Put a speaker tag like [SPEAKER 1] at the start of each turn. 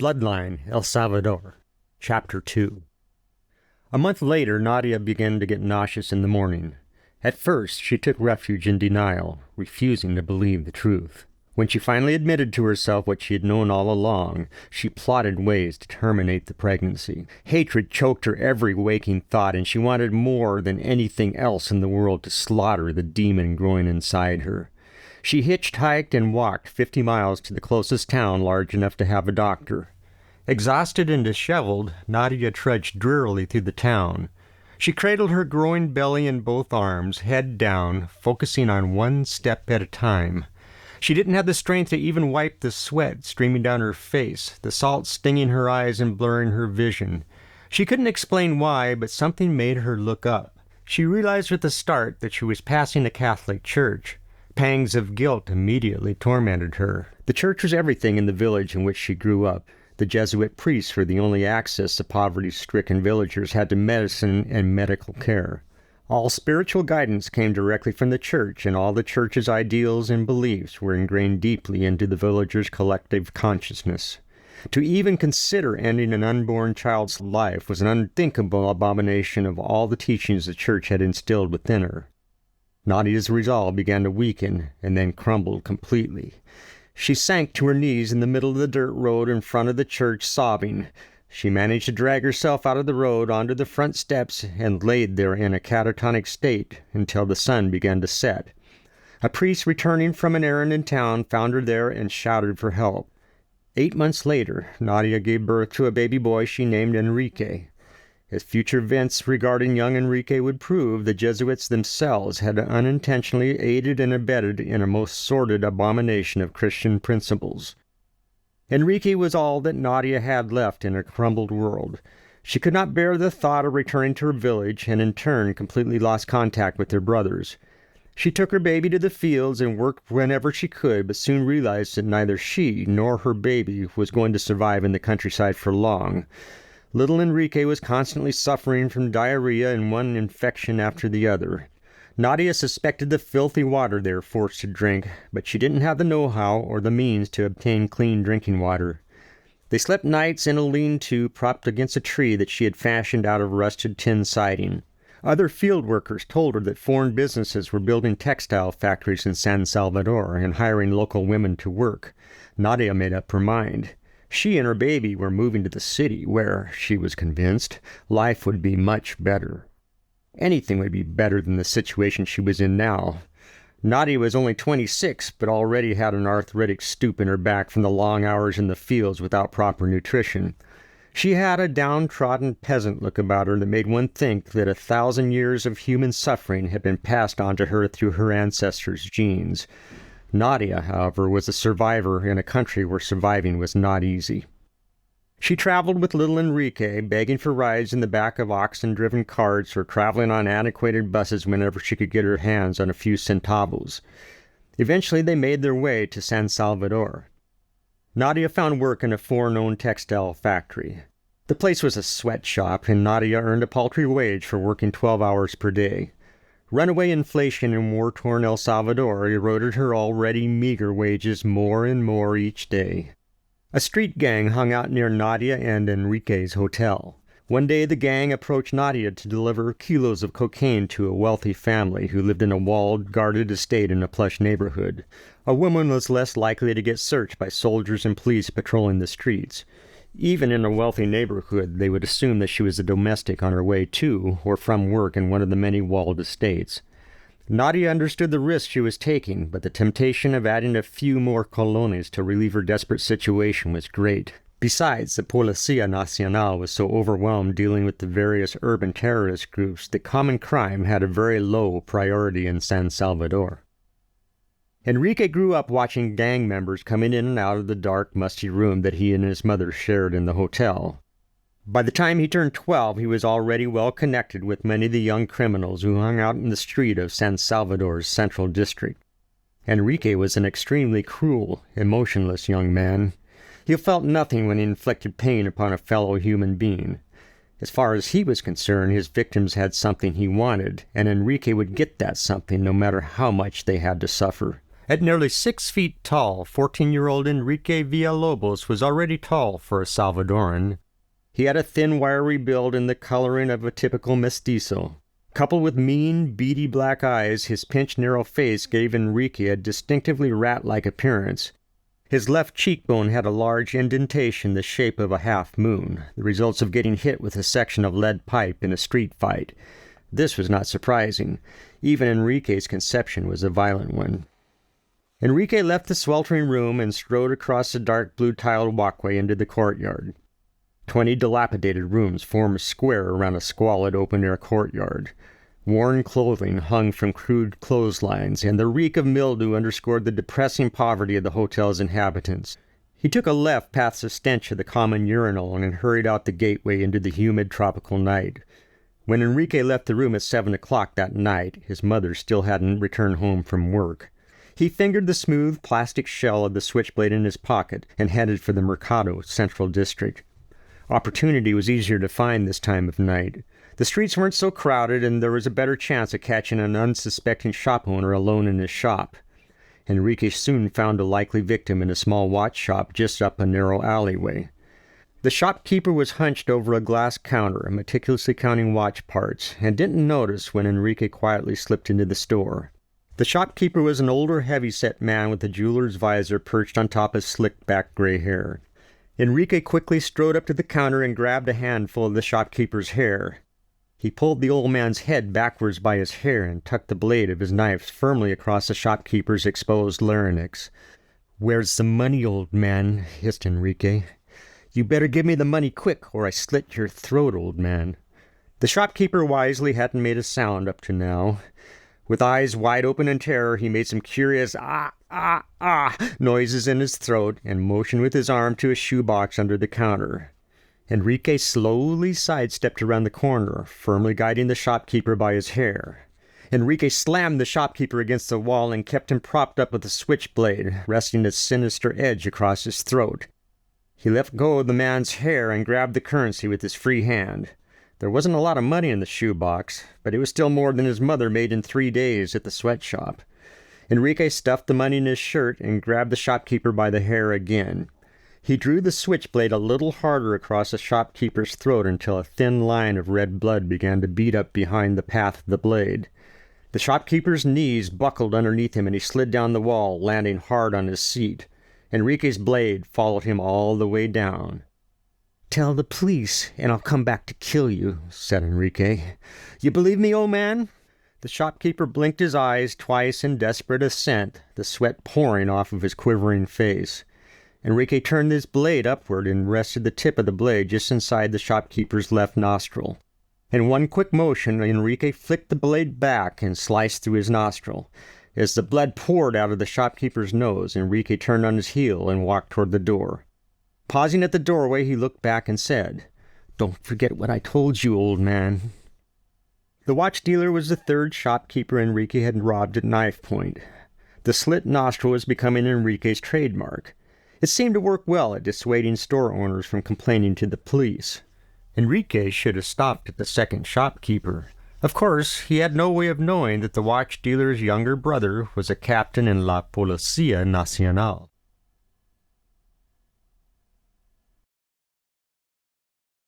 [SPEAKER 1] Bloodline El Salvador, Chapter 2. A month later, Nadia began to get nauseous in the morning. At first, she took refuge in denial, refusing to believe the truth. When she finally admitted to herself what she had known all along, she plotted ways to terminate the pregnancy. Hatred choked her every waking thought, and she wanted more than anything else in the world to slaughter the demon growing inside her. She hitchhiked and walked 50 miles to the closest town large enough to have a doctor. Exhausted and disheveled, Nadia trudged drearily through the town. She cradled her growing belly in both arms, head down, focusing on one step at a time. She didn't have the strength to even wipe the sweat streaming down her face, the salt stinging her eyes and blurring her vision. She couldn't explain why, but something made her look up. She realized at the start that she was passing a Catholic church. Pangs of guilt immediately tormented her. The church was everything in the village in which she grew up. The Jesuit priests were the only access the poverty-stricken villagers had to medicine and medical care. All spiritual guidance came directly from the church, and all the church's ideals and beliefs were ingrained deeply into the villagers' collective consciousness. To even consider ending an unborn child's life was an unthinkable abomination of all the teachings the church had instilled within her. Nadia's resolve began to weaken and then crumbled completely. She sank to her knees in the middle of the dirt road in front of the church, sobbing. She managed to drag herself out of the road onto the front steps and laid there in a catatonic state until the sun began to set. A priest returning from an errand in town found her there and shouted for help. 8 months later, Nadia gave birth to a baby boy she named Enrique. As future events regarding young Enrique would prove, the Jesuits themselves had unintentionally aided and abetted in a most sordid abomination of Christian principles. Enrique was all that Nadia had left in a crumbled world. She could not bear the thought of returning to her village, and in turn completely lost contact with her brothers. She took her baby to the fields and worked whenever she could, but soon realized that neither she nor her baby was going to survive in the countryside for long. Little Enrique was constantly suffering from diarrhea and one infection after the other. Nadia suspected the filthy water they were forced to drink, but she didn't have the know-how or the means to obtain clean drinking water. They slept nights in a lean-to propped against a tree that she had fashioned out of rusted tin siding. Other field workers told her that foreign businesses were building textile factories in San Salvador and hiring local women to work. Nadia made up her mind. She and her baby were moving to the city where, she was convinced, life would be much better. Anything would be better than the situation she was in now. Nadia was only 26, but already had an arthritic stoop in her back from the long hours in the fields without proper nutrition. She had a downtrodden peasant look about her that made one think that 1,000 years of human suffering had been passed on to her through her ancestors' genes. Nadia, however, was a survivor in a country where surviving was not easy. She traveled with little Enrique, begging for rides in the back of oxen-driven carts or traveling on antiquated buses whenever she could get her hands on a few centavos. Eventually they made their way to San Salvador. Nadia found work in a foreign-owned textile factory. The place was a sweatshop, and Nadia earned a paltry wage for working 12 hours per day. Runaway inflation in war-torn El Salvador eroded her already meager wages more and more each day. A street gang hung out near Nadia and Enrique's hotel. One day the gang approached Nadia to deliver kilos of cocaine to a wealthy family who lived in a walled, guarded estate in a plush neighborhood. A woman was less likely to get searched by soldiers and police patrolling the streets. Even in a wealthy neighborhood, they would assume that she was a domestic on her way to or from work in one of the many walled estates. Nadia understood the risk she was taking, but the temptation of adding a few more colones to relieve her desperate situation was great. Besides, the Policía Nacional was so overwhelmed dealing with the various urban terrorist groups that common crime had a very low priority in San Salvador. Enrique grew up watching gang members coming in and out of the dark, musty room that he and his mother shared in the hotel. By the time he turned 12, he was already well connected with many of the young criminals who hung out in the street of San Salvador's central district. Enrique was an extremely cruel, emotionless young man. He felt nothing when he inflicted pain upon a fellow human being. As far as he was concerned, his victims had something he wanted, and Enrique would get that something no matter how much they had to suffer. At nearly 6 feet tall, 14-year-old Enrique Villalobos was already tall for a Salvadoran. He had a thin, wiry build and the coloring of a typical mestizo. Coupled with mean, beady black eyes, his pinched, narrow face gave Enrique a distinctively rat-like appearance. His left cheekbone had a large indentation the shape of a half-moon, the results of getting hit with a section of lead pipe in a street fight. This was not surprising. Even Enrique's conception was a violent one. Enrique left the sweltering room and strode across the dark blue-tiled walkway into the courtyard. 20 dilapidated rooms form a square around a squalid open-air courtyard. Worn clothing hung from crude clotheslines, and the reek of mildew underscored the depressing poverty of the hotel's inhabitants. He took a left past the stench of the common urinal and hurried out the gateway into the humid tropical night. When Enrique left the room at 7 o'clock that night, his mother still hadn't returned home from work. He fingered the smooth plastic shell of the switchblade in his pocket and headed for the Mercado Central District. Opportunity was easier to find this time of night. The streets weren't so crowded, and there was a better chance of catching an unsuspecting shop owner alone in his shop. Enrique soon found a likely victim in a small watch shop just up a narrow alleyway. The shopkeeper was hunched over a glass counter, meticulously counting watch parts, and didn't notice when Enrique quietly slipped into the store. The shopkeeper was an older, heavy-set man with a jeweler's visor perched on top of slick-back gray hair. Enrique quickly strode up to the counter and grabbed a handful of the shopkeeper's hair. He pulled the old man's head backwards by his hair and tucked the blade of his knife firmly across the shopkeeper's exposed larynx. "Where's the money, old man?" hissed Enrique. "You better give me the money quick, or I slit your throat, old man." The shopkeeper wisely hadn't made a sound up to now. With eyes wide open in terror, he made some curious noises in his throat and motioned with his arm to a shoebox under the counter. Enrique slowly sidestepped around the corner, firmly guiding the shopkeeper by his hair. Enrique slammed the shopkeeper against the wall and kept him propped up with a switchblade, resting its sinister edge across his throat. He let go of the man's hair and grabbed the currency with his free hand. There wasn't a lot of money in the shoebox, but it was still more than his mother made in 3 days at the sweatshop. Enrique stuffed the money in his shirt and grabbed the shopkeeper by the hair again. He drew the switchblade a little harder across the shopkeeper's throat until a thin line of red blood began to bead up behind the path of the blade. The shopkeeper's knees buckled underneath him and he slid down the wall, landing hard on his seat. Enrique's blade followed him all the way down. "Tell the police, and I'll come back to kill you," said Enrique. "You believe me, old man?" The shopkeeper blinked his eyes twice in desperate assent, the sweat pouring off of his quivering face. Enrique turned his blade upward and rested the tip of the blade just inside the shopkeeper's left nostril. In one quick motion, Enrique flicked the blade back and sliced through his nostril. As the blood poured out of the shopkeeper's nose, Enrique turned on his heel and walked toward the door. Pausing at the doorway, he looked back and said, "Don't forget what I told you, old man." The watch dealer was the third shopkeeper Enrique had robbed at knife point. The slit nostril was becoming Enrique's trademark. It seemed to work well at dissuading store owners from complaining to the police. Enrique should have stopped at the second shopkeeper. Of course, he had no way of knowing that the watch dealer's younger brother was a captain in La Policía Nacional.